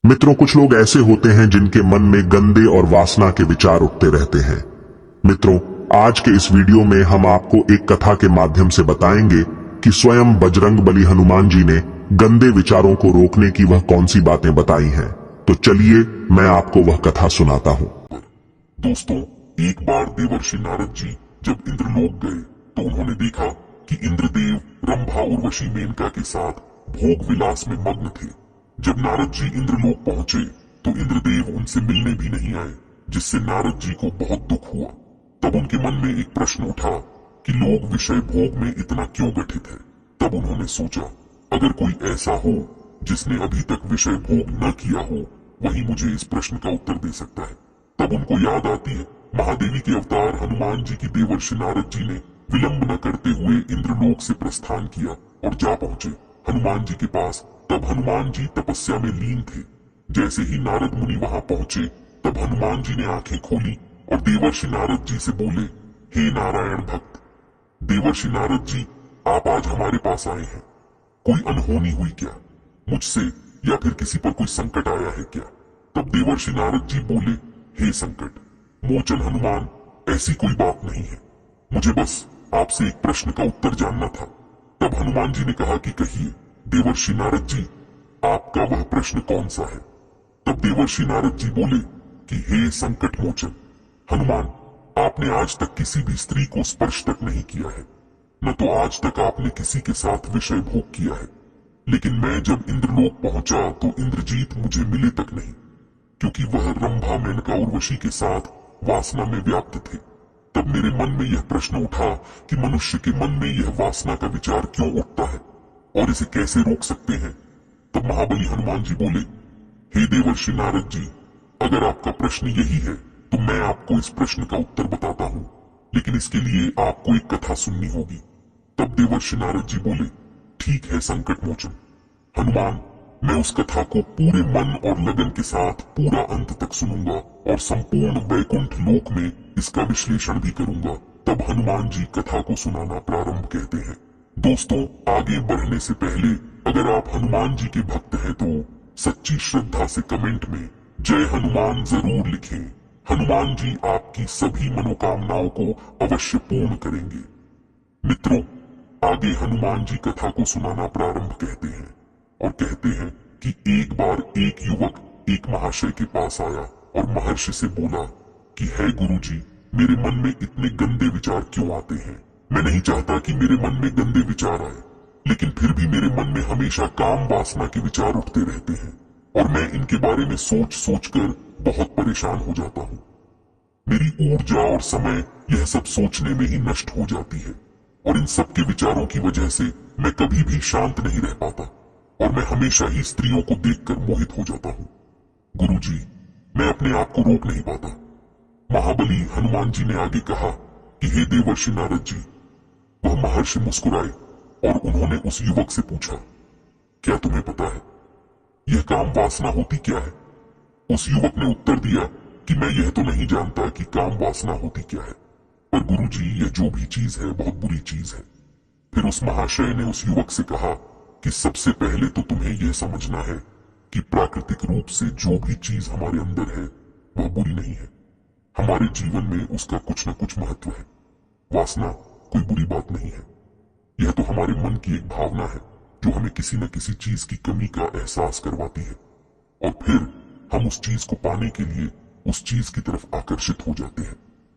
मित्रों, कुछ लोग ऐसे होते हैं जिनके मन में गंदे और वासना के विचार उठते रहते हैं। मित्रों, आज के इस वीडियो में हम आपको एक कथा के माध्यम से बताएंगे कि स्वयं बजरंग बली हनुमान जी ने गंदे विचारों को रोकने की वह कौन सी बातें बताई हैं। तो चलिए मैं आपको वह कथा सुनाता हूँ। दोस्तों, एक बार देवर्षि नारद जी जब इंद्रलोक गए तो उन्होंने देखा कि इंद्रदेव रंभा उर्वशी मेनका के साथ भोग विलास में मग्न थे। जब नारद जी इंद्रलोक पहुंचे तो इंद्रदेव उनसे मिलने भी नहीं आए, जिससे नारद जी को बहुत दुख हुआ। तब उनके मन में एक प्रश्न उठा कि लोग विषय भोग में इतना क्यों गठित है। तब उन्होंने सोचा, अगर कोई ऐसा हो जिसने अभी तक विषय भोग न किया हो, वही मुझे इस प्रश्न का उत्तर दे सकता है। तब उनको याद आती है महादेवी के अवतार हनुमान जी की देवर्षि नारद जी ने विलंब न करते हुए इंद्रलोक से प्रस्थान किया और जा पहुंचे हनुमान जी के पास। तब हनुमान जी तपस्या में लीन थे। जैसे ही नारद मुनि वहां पहुंचे तब हनुमान जी ने आंखें खोली और देवर्षि नारद जी से बोले, हे नारायण भक्त, देवर्षि नारद जी, आप आज हमारे पास आए हैं। कोई अनहोनी हुई क्या? मुझसे या फिर किसी पर कोई संकट आया है क्या? तब देवर्षि नारद जी बोले, हे संकट मोचन हनुमान, ऐसी कोई बात नहीं है। मुझे बस आपसे एक प्रश्न का उत्तर जानना था। तब हनुमान जी ने कहा कि कहिए देवर्षि नारद जी, आपका वह प्रश्न कौन सा है? तब देवर्षि नारद जी बोले कि हे संकट मोचन हनुमान, आपने आज तक किसी भी स्त्री को स्पर्श तक नहीं किया है, न तो आज तक आपने किसी के साथ विषय भोग किया है। लेकिन मैं जब इंद्रलोक पहुंचा तो इंद्रजीत मुझे मिले तक नहीं, क्योंकि वह रंभा मेनका उर्वशी के साथ वासना में व्याप्त थे। तब मेरे मन में यह प्रश्न उठा कि मनुष्य के मन में यह वासना का विचार क्यों उठता है और इसे कैसे रोक सकते हैं। तब महाबली हनुमान जी बोले, हे देवर्षि नारद जी, अगर आपका प्रश्न यही है तो मैं आपको इस प्रश्न का उत्तर बताता हूँ, लेकिन इसके लिए आपको एक कथा सुननी होगी। तब देवर्षि नारद जी बोले, ठीक है संकट मोचन हनुमान, मैं उस कथा को पूरे मन और लगन के साथ पूरा अंत तक सुनूंगा और संपूर्ण वैकुंठ लोक में इसका विश्लेषण भी करूंगा। तब हनुमान जी कथा को सुनाना प्रारंभ कहते हैं। दोस्तों, आगे बढ़ने से पहले अगर आप हनुमान जी के भक्त हैं तो सच्ची श्रद्धा से कमेंट में जय हनुमान जरूर लिखें। हनुमान जी आपकी सभी मनोकामनाओं को अवश्य पूर्ण करेंगे। मित्रों, आगे हनुमान जी कथा को सुनाना प्रारंभ कहते हैं और कहते हैं कि एक बार एक युवक एक महाशय के पास आया और महर्षि से बोला कि है गुरुजी, मेरे मन में इतने गंदे विचार क्यों आते हैं? मैं नहीं चाहता कि मेरे मन में गंदे विचार आए, लेकिन फिर भी मेरे मन में हमेशा काम वासना के विचार उठते रहते हैं और मैं इनके बारे में सोच सोच कर बहुत परेशान हो जाता हूँ। मेरी ऊर्जा और समय यह सब सोचने में ही नष्ट हो जाती है और इन सब के विचारों की वजह से मैं कभी भी शांत नहीं रह पाता और मैं हमेशा ही स्त्रियों को देखकर मोहित हो जाता हूँ। गुरुजी, मैं अपने आप को रोक नहीं पाता। महाबली हनुमान जी ने आगे कहा कि हे देवर्षि नारद जी। वह महर्षि मुस्कुराए और उन्होंने उस युवक से पूछा, क्या तुम्हें पता है यह काम वासना होती क्या है? उस युवक ने उत्तर दिया कि मैं यह तो नहीं जानता कि काम वासना होती क्या है, पर गुरुजी, यह जो भी चीज है बहुत बुरी चीज है। फिर उस महाशय ने उस युवक से कहा कि सबसे पहले तो तुम्हें यह समझना है कि प्राकृतिक रूप से जो भी चीज हमारे अंदर है वह बुरी नहीं है। हमारे जीवन में उसका कुछ न कुछ महत्व है। वासना कोई बुरी बात नहीं है। यह तो हमारे मन की एक भावना है जो हमें किसी न किसी चीज की कमी का एहसास करवाती है और फिर हम उस चीज को पाने के लिए उस चीज की तरफ आकर्षित हो जाते हैं।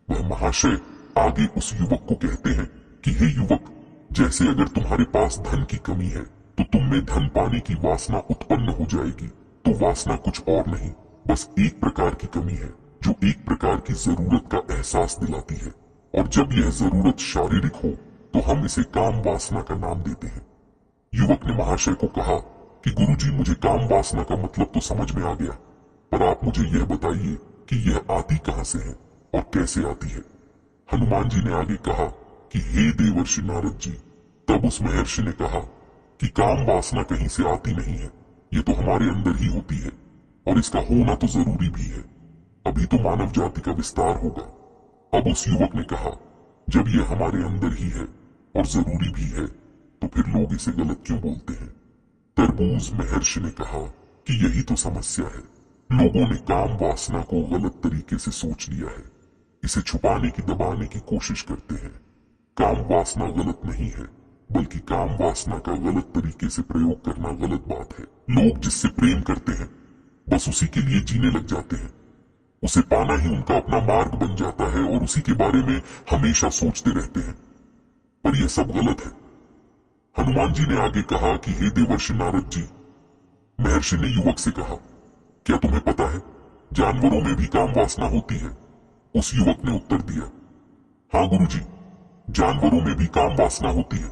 वह महाशय आगे उस युवक को कहते हैं कि हे युवक, जैसे अगर तुम्हारे पास धन की कमी है तो तुम में धन पाने की वासना उत्पन्न हो जाएगी। तो वासना कुछ और नहीं, बस एक प्रकार की कमी है जो एक प्रकार की जरूरत का एहसास दिलाती है और जब यह जरूरत शारीरिक हो तो हम इसे काम वासना का नाम देते हैं। युवक ने महाशय को कहा कि गुरुजी, मुझे काम वासना का मतलब तो समझ में आ गया, पर आप मुझे यह बताइए कि यह आती कहां से है और कैसे आती है? हनुमान जी ने आगे कहा कि हे देवर्षि नारद जी। तब उस महर्षि ने कहा कि काम वासना कहीं से आती नहीं है, ये तो हमारे अंदर ही होती है और इसका होना तो जरूरी भी है, अभी तो मानव जाति का विस्तार होगा। अब उस युवक ने कहा, जब यह हमारे अंदर ही है और जरूरी भी है तो फिर लोग इसे गलत क्यों बोलते हैं? तरबूज महर्षि ने कहा कि यही तो समस्या है। लोगों ने काम वासना को गलत तरीके से सोच लिया है। इसे छुपाने की दबाने की कोशिश करते हैं। काम वासना गलत नहीं है, बल्कि काम वासना का गलत तरीके से प्रयोग करना गलत बात है। लोग जिससे प्रेम करते हैं बस उसी के लिए जीने लग जाते हैं। उसे पाना ही उनका अपना मार्ग बन जाता है और उसी के बारे में हमेशा सोचते रहते हैं। पर यह सब गलत है। हनुमान जी ने आगे कहा कि हे देवर्षि नारद जी, महर्षि ने युवक से कहा, क्या तुम्हें पता है जानवरों में भी काम वासना होती है? उस युवक ने उत्तर दिया, हाँ गुरुजी, जानवरों में भी काम वासना होती है,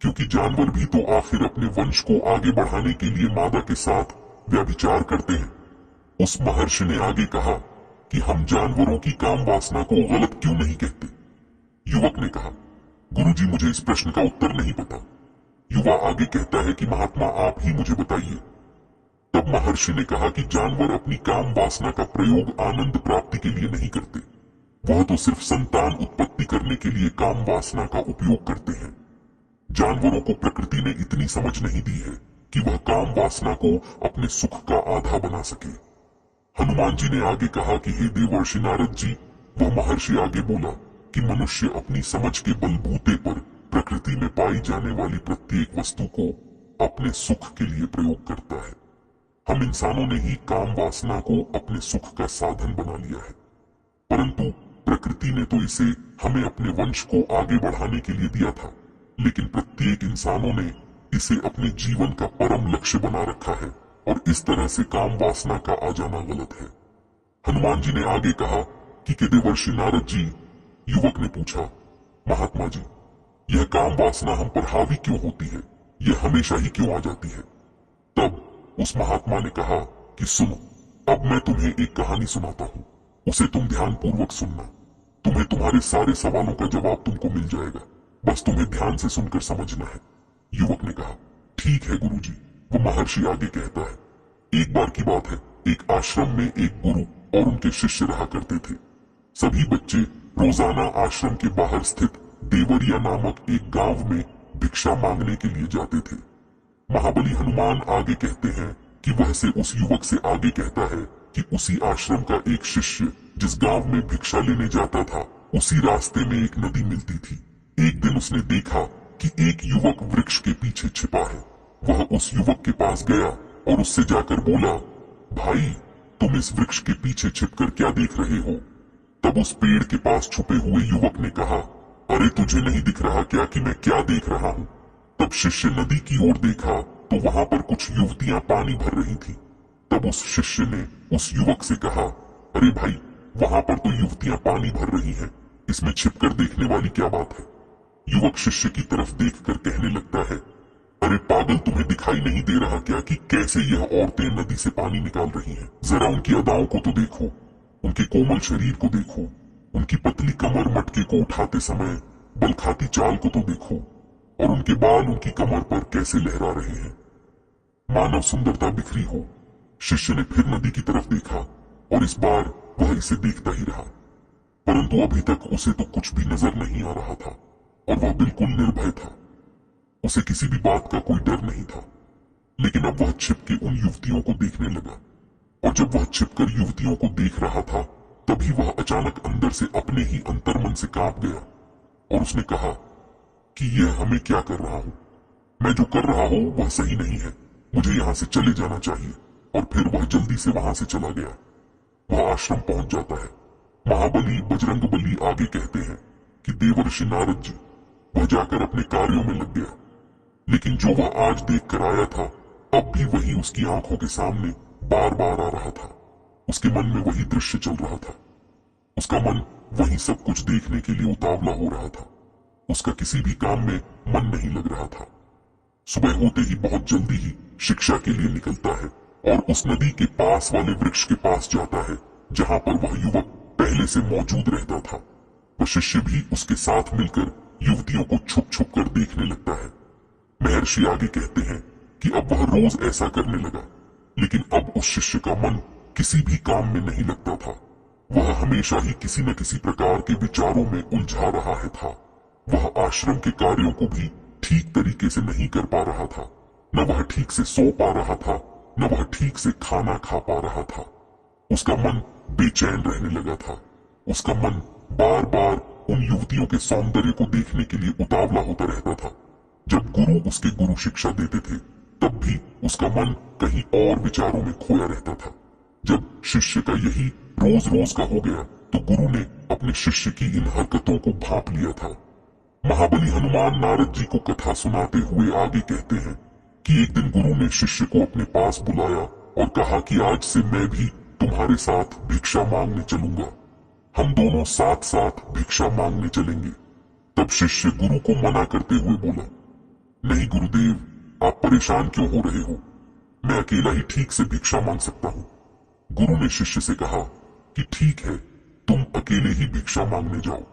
क्योंकि जानवर भी तो आखिर अपने वंश को आगे बढ़ाने के लिए मादा के साथ व्यभिचार करते हैं। उस महर्षि ने आगे कहा कि हम जानवरों की काम वासना को गलत क्यों नहीं कहते? युवक ने कहा, गुरुजी मुझे इस प्रश्न का उत्तर नहीं पता। युवा आगे कहता है कि महात्मा आप ही मुझे बताइए। तब महर्षि ने कहा कि जानवर अपनी काम वासना का प्रयोग आनंद प्राप्ति के लिए नहीं करते, वह तो सिर्फ संतान उत्पत्ति करने के लिए काम वासना का उपयोग करते हैं। जानवरों को प्रकृति ने इतनी समझ नहीं दी है कि वह काम वासना को अपने सुख का आधा बना सके। हनुमान जी ने आगे कहा कि हे देवर्षि नारद जी, वह महर्षि आगे बोला कि मनुष्य अपनी समझ के बलबूते पर प्रकृति में पाई जाने वाली प्रत्येक वस्तु को अपने सुख के लिए प्रयोग करता है। हम इंसानों ने ही काम वासना को अपने सुख का साधन बना लिया है, परंतु प्रकृति ने तो इसे हमें अपने वंश को आगे बढ़ाने के लिए दिया था, लेकिन प्रत्येक इंसानों ने इसे अपने जीवन का परम लक्ष्य बना रखा है और इस तरह से काम वासना का आ जाना गलत है। हनुमान जी ने आगे कहा कि देवर्षि नारद जी, युवक ने पूछा, महात्मा जी, यह काम वासना हम पर हावी क्यों होती है? यह हमेशा ही क्यों आ जाती है? तब उस महात्मा ने कहा कि सुनो, अब मैं तुम्हें एक कहानी सुनाता हूँ, उसे तुम ध्यान पूर्वक सुनना। तुम्हें तुम्हारे सारे सवालों का जवाब तुमको मिल जाएगा, बस तुम्हें ध्यान से सुनकर समझना है। युवक ने कहा, ठीक है गुरुजी। वो महर्षि आगे कहता है, एक बार की बात है, एक आश्रम में एक गुरु और उनके शिष्य रहा करते थे। सभी बच्चे रोजाना आश्रम के बाहर स्थित देवरिया नामक एक गांव में भिक्षा मांगने के लिए जाते थे। महाबली हनुमान आगे कहते हैं कि वह से उस युवक से आगे कहता है कि उसी आश्रम का एक शिष्य जिस गांव में भिक्षा लेने जाता था, उसी रास्ते में एक नदी मिलती थी। एक दिन उसने देखा कि एक युवक वृक्ष के पीछे छिपा है। वह उस युवक के पास गया और उससे जाकर बोला, भाई, तुम इस वृक्ष के पीछे छिपकर क्या देख रहे हो? तब उस पेड़ के पास छुपे हुए युवक ने कहा, अरे तुझे नहीं दिख रहा क्या कि मैं क्या देख रहा हूँ? तब शिष्य नदी की ओर देखा तो वहां पर कुछ युवतियां पानी भर रही थी। तब उस शिष्य ने उस युवक से कहा, अरे भाई, वहां पर तो युवतियां पानी भर रही हैं, इसमें छिपकर देखने वाली क्या बात है? युवक शिष्य की तरफ देखकर कहने लगता है, अरे पागल, तुम्हें दिखाई नहीं दे रहा क्या कि कैसे यह औरतें नदी से पानी निकाल रही हैं? जरा उनकी अदाओं को तो देखो, उनके कोमल शरीर को देखो, उनकी पतली कमर मटके को उठाते समय बल खाती चाल को तो देखो, और उनके बाल उनकी कमर पर कैसे लहरा रहे हैं, मानव सुंदरता बिखरी हो। शिष्य ने फिर नदी की तरफ देखा और इस बार वह इसे देखता ही रहा, परंतु अभी तक उसे तो कुछ भी नजर नहीं आ रहा था और वह बिल्कुल निर्भय था। उसे किसी भी बात का कोई डर नहीं था। लेकिन अब वह छिपके उन युवतियों को देखने लगा, और जब वह छिपकर युवतियों को देख रहा था, तभी वह अचानक अंदर से अपने ही अंतर्मन से कांप गया और उसने कहा कि यह हमें क्या कर रहा हूं? मैं जो कर रहा हूं वह सही नहीं है, मुझे यहां से चले जाना चाहिए। और फिर वह जल्दी से वहां से चला गया। वह आश्रम पहुंच जाता है। महाबली बजरंगबली आगे कहते हैं कि देवर्षि नारद जी, वह जाकर अपने कार्यों में लग गया, लेकिन जो वह आज देख कर आया था, अब भी वही उसकी आंखों के सामने बार बार आ रहा था। उसके मन में वही दृश्य चल रहा था। उसका मन वही सब कुछ देखने के लिए उतावला हो रहा था। उसका किसी भी काम में मन नहीं लग रहा था। सुबह होते ही बहुत जल्दी ही शिक्षा के लिए निकलता है और उस नदी के पास वाले वृक्ष के पास जाता है जहां पर वह युवक पहले से मौजूद रहता था। वह शिष्य भी उसके साथ मिलकर युवतियों को छुप छुप कर देखने लगता है। महर्षि आगे कहते हैं कि अब वह रोज ऐसा करने लगा, लेकिन अब उस शिष्य का मन किसी भी काम में नहीं लगता था। वह हमेशा ही किसी न किसी प्रकार के विचारों में उलझा रहा है था। वह आश्रम के कार्यों को भी ठीक तरीके से नहीं कर पा रहा था। न वह ठीक से सो पा रहा था, न वह ठीक से खाना खा पा रहा था। उसका मन बेचैन रहने लगा था। उसका मन बार बार उन युवतियों के सौंदर्य को देखने के लिए उतावला होता रहता था। जब गुरु उसके गुरु शिक्षा देते थे तब भी उसका मन कहीं और विचारों में खोया रहता था। जब शिष्य का यही रोज रोज का हो गया तो गुरु ने अपने शिष्य की इन हरकतों को भांप लिया था। महाबली हनुमान नारद जी को कथा सुनाते हुए आगे कहते हैं कि एक दिन गुरु ने शिष्य को अपने पास बुलाया और कहा कि आज से मैं भी तुम्हारे साथ भिक्षा मांगने चलूंगा। हम दोनों साथ साथ भिक्षा मांगने चलेंगे। तब शिष्य गुरु को मना करते हुए बोला, नहीं गुरुदेव, आप परेशान क्यों हो रहे हो? मैं अकेला ही ठीक से भिक्षा मांग सकता हूँ। गुरु ने शिष्य से कहा कि ठीक है, तुम अकेले ही भिक्षा मांगने जाओ।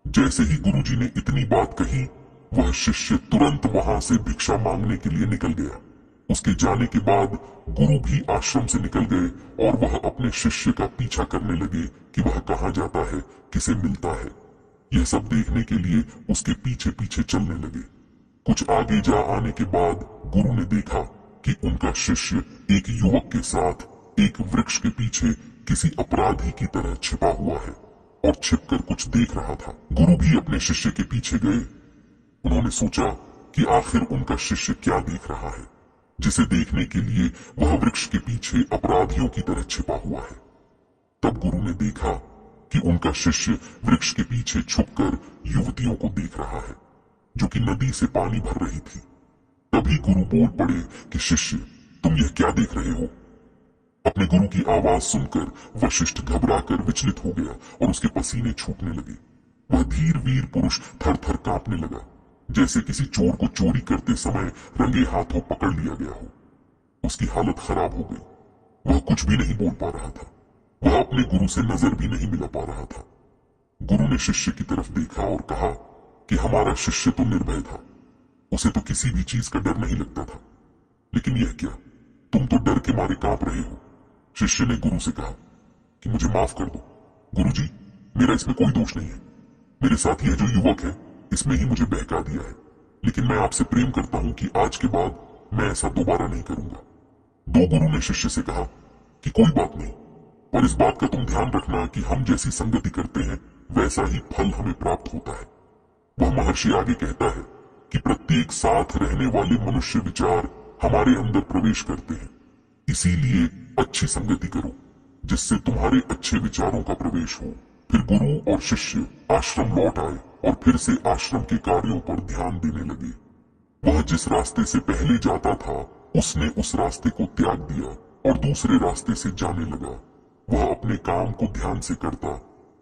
जैसे ही गुरुजी ने इतनी बात कही वह शिष्य तुरंत वहां से भिक्षा मांगने के लिए निकल गया। उसके जाने के बाद गुरु भी आश्रम से निकल गए और वह अपने शिष्य का पीछा करने लगे कि वह कहाँ जाता है, किसे मिलता है। यह सब देखने के लिए उसके पीछे पीछे चलने लगे। कुछ आगे जा आने के बाद गुरु ने देखा कि उनका शिष्य एक युवक के साथ एक वृक्ष के पीछे किसी अपराधी की तरह छिपा हुआ है और छिपकर कुछ देख रहा था। गुरु भी अपने शिष्य के पीछे गए। उन्होंने सोचा कि आखिर उनका शिष्य क्या देख रहा है जिसे देखने के लिए वह वृक्ष के पीछे अपराधियों की तरह छिपा हुआ है। तब गुरु ने देखा कि उनका शिष्य वृक्ष के पीछे छुपकर युवतियों को देख रहा है जो कि नदी से पानी भर रही थी। तभी गुरु बोल पड़े कि शिष्य, तुम यह क्या देख रहे हो? अपने गुरु की आवाज सुनकर वशिष्ठ घबराकर विचलित हो गया और उसके पसीने छूटने लगे। वह धीर वीर पुरुष थर थर कांपने लगा, जैसे किसी चोर को चोरी करते समय रंगे हाथों पकड़ लिया गया हो। उसकी हालत खराब हो गई। वह कुछ भी नहीं बोल पा रहा था। वह अपने गुरु से नजर भी नहीं मिला पा रहा था। गुरु ने शिष्य की तरफ देखा और कहा कि हमारा शिष्य तो निर्भय था, उसे तो किसी भी चीज का डर नहीं लगता था, लेकिन यह क्या, तुम तो डर के मारे कांप रहे हो। शिष्य ने गुरु से कहा कि मुझे माफ कर दो गुरुजी, मेरा इसमें कोई दोष नहीं है। मेरे साथ यह जो युवक है इसमें ही मुझे बहका दिया है, लेकिन मैं आपसे प्रेम करता हूं कि आज के बाद मैं ऐसा दोबारा नहीं करूंगा। दो गुरु ने शिष्य से कहा कि कोई बात नहीं, पर इस बात का तुम ध्यान रखना कि हम जैसी संगति करते हैं वैसा ही फल हमें प्राप्त होता है। वह महर्षि आगे कहता है कि प्रत्येक साथ रहने वाले मनुष्य विचार हमारे अंदर प्रवेश करते हैं, इसीलिए अच्छी संगति करो जिससे तुम्हारे अच्छे विचारों का प्रवेश हो। फिर गुरु और शिष्य आश्रम लौट आए और फिर से आश्रम के कार्यों पर ध्यान देने लगे। वह जिस रास्ते से पहले जाता था उसने उस रास्ते को त्याग दिया और दूसरे रास्ते से जाने लगा। वह अपने काम को ध्यान से करता,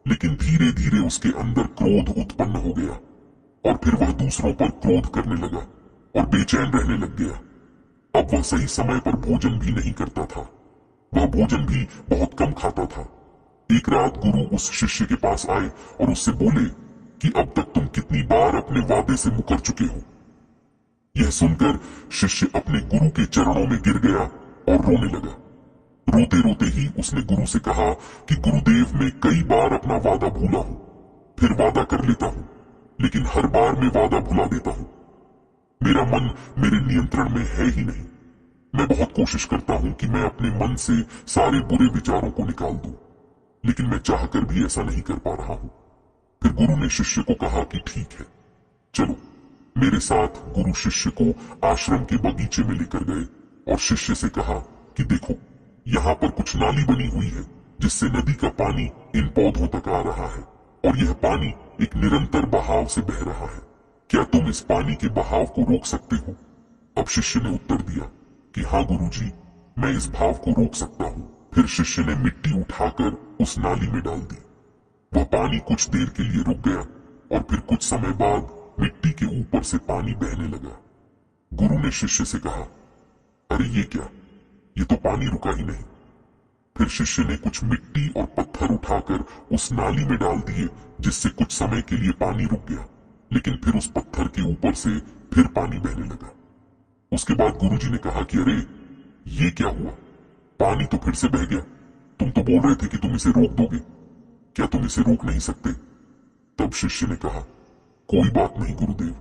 लेकिन धीरे धीरे उसके अंदर क्रोध उत्पन्न हो गया और फिर वह दूसरों पर क्रोध करने लगा और बेचैन रहने लग गया। अब वह सही समय पर भोजन भी नहीं करता था। वह भोजन भी बहुत कम खाता था। एक रात गुरु उस शिष्य के पास आए और उससे बोले कि अब तक तुम कितनी बार अपने वादे से मुकर चुके हो। यह सुनकर शिष्य अपने गुरु के चरणों में गिर गया और रोने लगा। रोते रोते ही उसने गुरु से कहा कि गुरुदेव, मैं कई बार अपना वादा भूला हूं, फिर वादा कर लेता हूं, लेकिन हर बार मैं वादा भुला देता हूं। मेरा मन मेरे नियंत्रण में है ही नहीं। मैं बहुत कोशिश करता हूं कि मैं अपने मन से सारे बुरे विचारों को निकाल दूं, लेकिन मैं चाहकर भी ऐसा नहीं कर पा रहा हूं। फिर गुरु ने शिष्य को कहा कि ठीक है, चलो मेरे साथ। गुरु शिष्य को आश्रम के बगीचे में लेकर गए और शिष्य से कहा कि देखो, यहाँ पर कुछ नाली बनी हुई है जिससे नदी का पानी इन पौधों तक आ रहा है और यह पानी एक निरंतर बहाव से बह रहा है। क्या तुम इस पानी के बहाव को रोक सकते हो? अब शिष्य ने उत्तर दिया कि हाँ गुरुजी, मैं इस भाव को रोक सकता हूँ। फिर शिष्य ने मिट्टी उठाकर उस नाली में डाल दी। वह पानी कुछ देर के लिए रुक गया और फिर कुछ समय बाद मिट्टी के ऊपर से पानी बहने लगा। गुरु ने शिष्य से कहा, अरे ये क्या, ये तो पानी रुका ही नहीं। फिर शिष्य ने कुछ मिट्टी और पत्थर उठाकर उस नाली में डाल दिए, जिससे कुछ समय के लिए पानी रुक गया, लेकिन फिर उस पत्थर के ऊपर से फिर पानी बहने लगा। उसके बाद गुरुजी ने कहा कि अरे ये क्या हुआ, पानी तो फिर से बह गया। तुम तो बोल रहे थे कि तुम इसे रोक दोगे, क्या तुम इसे रोक नहीं सकते? तब शिष्य ने कहा, कोई बात नहीं गुरुदेव,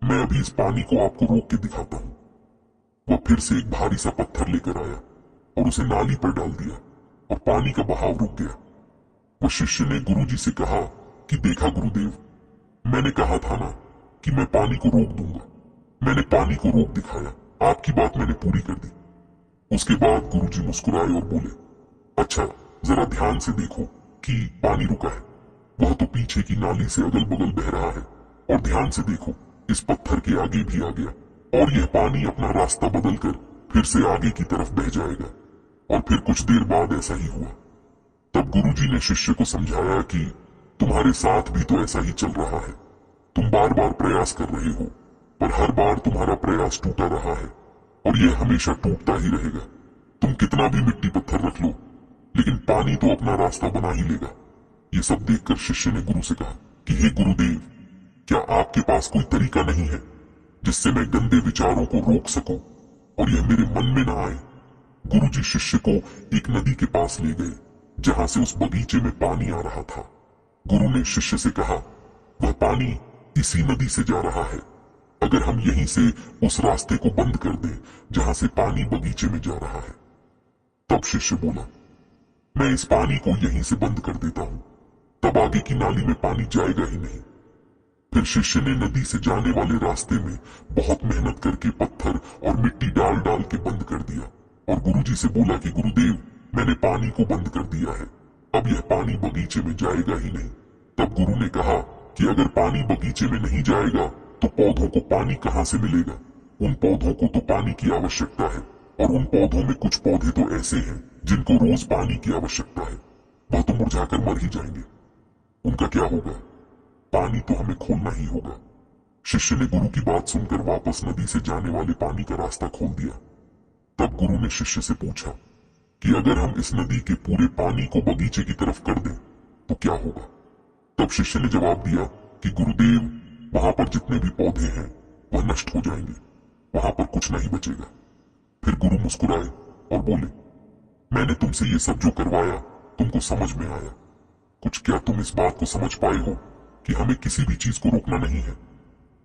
मैं अभी इस पानी को आपको रोक के दिखाता हूं। वह फिर से एक भारी सा पत्थर लेकर आया और उसे नाली पर डाल दिया और पानी का बहाव रुक गया। वह शिष्य ने गुरुजी से कहा कि देखा गुरुदेव, मैंने कहा था ना कि मैं पानी को रोक दूंगा। मैंने पानी को रोक दिखाया, आपकी बात मैंने पूरी कर दी। उसके बाद गुरुजी मुस्कुराए और बोले, अच्छा जरा ध्यान से देखो कि पानी रुका है। वह तो पीछे की नाली से अगल बगल बह रहा है, और ध्यान से देखो इस पत्थर के आगे भी आ गया, और यह पानी अपना रास्ता बदलकर फिर से आगे की तरफ बह जाएगा। और फिर कुछ देर बाद ऐसा ही हुआ। तब गुरुजी ने शिष्य को समझाया कि तुम्हारे साथ भी तो ऐसा ही चल रहा है। तुम बार बार प्रयास कर रहे हो, पर हर बार तुम्हारा प्रयास टूटा रहा है, और यह हमेशा टूटता ही रहेगा। तुम कितना भी मिट्टी पत्थर रख लो, लेकिन पानी तो अपना रास्ता बना ही लेगा। ये सब देखकर शिष्य ने गुरु से कहा कि हे गुरुदेव, क्या आपके पास कोई तरीका नहीं है जिससे मैं गंदे विचारों को रोक सकूं और यह मेरे मन में न आए। गुरुजी शिष्य को एक नदी के पास ले गए जहां से उस बगीचे में पानी आ रहा था। गुरु ने शिष्य से कहा, वह पानी इसी नदी से जा रहा है। अगर हम यहीं से उस रास्ते को बंद कर दें जहां से पानी बगीचे में जा रहा है। तब शिष्य बोला, मैं इस पानी को यहीं से बंद कर देता हूं, तब आगे की नाली में पानी जाएगा ही नहीं। फिर शिष्य ने नदी से जाने वाले रास्ते में बहुत मेहनत करके पत्थर और मिट्टी डाल डाल के बंद कर दिया, और गुरुजी से बोला कि गुरुदेव, मैंने पानी को बंद कर दिया है, अब यह पानी बगीचे में जाएगा ही नहीं। तब गुरु ने कहा कि अगर पानी बगीचे में नहीं जाएगा तो पौधों को पानी कहां से मिलेगा। उन पौधों को तो पानी की आवश्यकता है, और उन पौधों में कुछ पौधे तो ऐसे हैं जिनको रोज पानी की आवश्यकता है। वह तो मुरझाकर मर ही जाएंगे, उनका क्या होगा। पानी तो हमें खोलना ही होगा। शिष्य ने गुरु की बात सुनकर वापस नदी से जाने वाले पानी का रास्ता खोल दिया। तब गुरु ने शिष्य से पूछा कि अगर हम इस नदी के पूरे पानी को बगीचे की तरफ कर दें तो क्या होगा। तब शिष्य ने जवाब दिया कि गुरुदेव, वहां पर जितने भी पौधे हैं वह नष्ट हो जाएंगे, वहां पर कुछ नहीं बचेगा। फिर गुरु मुस्कुराए और बोले, मैंने तुमसे ये सब जो करवाया तुमको समझ में आया। कुछ क्या तुम इस बात को समझ पाए हो कि हमें किसी भी चीज को रोकना नहीं है,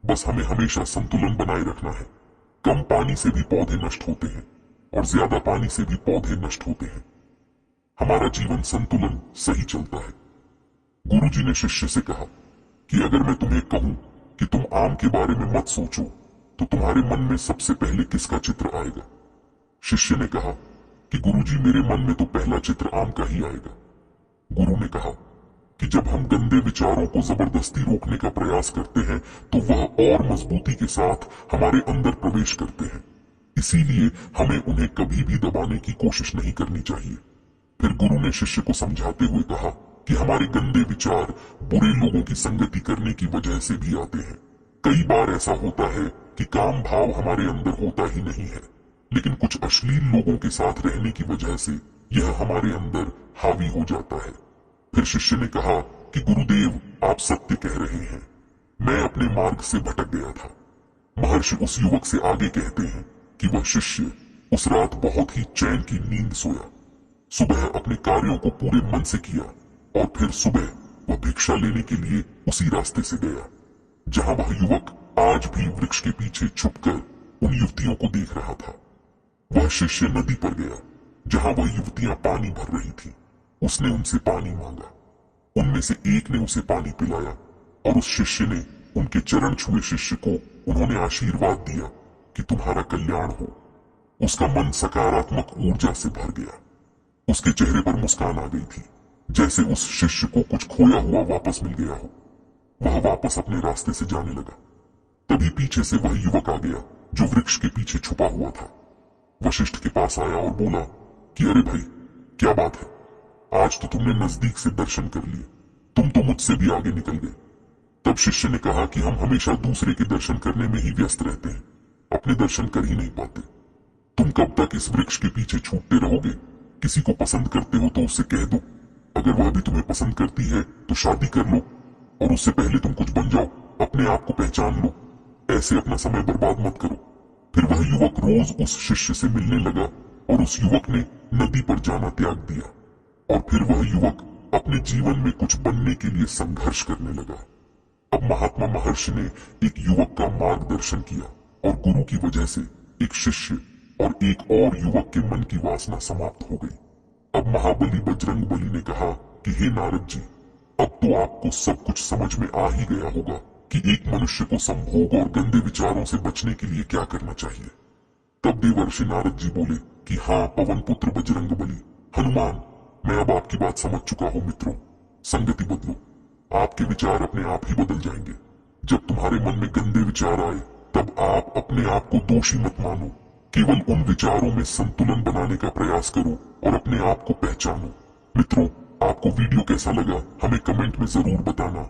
बस हमें हमेशा संतुलन बनाए रखना है। कम पानी से भी पौधे नष्ट होते हैं और ज्यादा पानी से भी पौधे नष्ट होते हैं। हमारा जीवन संतुलन सही चलता है। गुरुजी ने शिष्य से कहा कि अगर मैं तुम्हें कहूं कि तुम आम के बारे में मत सोचो तो तुम्हारे मन में सबसे पहले किसका चित्र आएगा। शिष्य ने कहा कि गुरुजी, मेरे मन में तो पहला चित्र आम का ही आएगा। गुरु ने कहा कि जब हम गंदे विचारों को जबरदस्ती रोकने का प्रयास करते हैं तो वह और मजबूती के साथ हमारे अंदर प्रवेश करते हैं, इसीलिए हमें उन्हें कभी भी दबाने की कोशिश नहीं करनी चाहिए। फिर गुरु ने शिष्य को समझाते हुए कहा कि हमारे गंदे विचार बुरे लोगों की संगति करने की वजह से भी आते हैं। कई बार ऐसा होता है कि काम भाव हमारे अंदर होता ही नहीं है, लेकिन कुछ अश्लील लोगों के साथ रहने की वजह से यह हमारे अंदर हावी हो जाता है। फिर शिष्य ने कहा कि गुरुदेव, आप सत्य कह रहे हैं, मैं अपने मार्ग से भटक गया था। महर्षि उस युवक से आगे कहते हैं कि वह शिष्य उस रात बहुत ही चैन की नींद सोया। सुबह अपने कार्यों को पूरे मन से किया, और फिर सुबह वह भिक्षा लेने के लिए उसी रास्ते से गया जहां वह युवक आज भी वृक्ष के पीछे छुपकर उन युवतियों को देख रहा था। वह शिष्य नदी पर गया जहां वह युवतियां पानी भर रही थी। उसने उनसे पानी मांगा, उनमें से एक ने उसे पानी पिलाया, और उस शिष्य ने उनके चरण छुए शिष्य को उन्होंने आशीर्वाद दिया कि तुम्हारा कल्याण हो। उसका मन सकारात्मक ऊर्जा से भर गया। उसके चेहरे पर मुस्कान आ गई थी, जैसे उस शिष्य को कुछ खोया हुआ वापस मिल गया हो। वह वापस अपने रास्ते से जाने लगा। तभी पीछे से वह युवक आ गया जो वृक्ष के पीछे छुपा हुआ था। वशिष्ठ के पास आया और बोला कि अरे भाई, क्या बात है, आज तो तुमने नजदीक से दर्शन कर लिए, तुम तो मुझसे भी आगे निकल गए। तब शिष्य ने कहा कि हम हमेशा दूसरे के दर्शन करने में ही व्यस्त रहते हैं, अपने दर्शन कर ही नहीं पाते। तुम कब तक इस वृक्ष के पीछे छूटते रहोगे। किसी को पसंद करते हो तो उससे कह दो, अगर वह भी तुम्हें पसंद करती है तो शादी कर लो, और उससे पहले तुम कुछ बन जाओ, अपने आप को पहचान लो। ऐसे अपना समय बर्बाद मत करो। फिर वह युवक रोज उस शिष्य से मिलने लगा, और उस युवक ने नदी पर जाना त्याग दिया, और फिर वह युवक अपने जीवन में कुछ बनने के लिए संघर्ष करने लगा। अब महात्मा महर्षि ने एक युवक का मार्गदर्शन किया, और गुरु की वजह से एक शिष्य और एक और युवक के मन की वासना समाप्त हो गई। अब महाबली बजरंग बली ने कहा कि हे नारद जी, अब तो आपको सब कुछ समझ में आ ही गया होगा कि एक मनुष्य को संभोग और गंदे विचारों से बचने के लिए क्या करना चाहिए। तब देवर्षि नारद जी बोले कि हाँ पवन पुत्र बजरंग बली, हनुमान, मैं अब आपकी बात समझ चुका हूँ। मित्रों, संगति बदलो, आपके विचार अपने आप ही बदल जाएंगे। जब तुम्हारे मन में गंदे विचार आए तब आप अपने आप को दोषी मत मानो, केवल उन विचारों में संतुलन बनाने का प्रयास करो और अपने आप को पहचानो। मित्रों, आपको वीडियो कैसा लगा हमें कमेंट में जरूर बताना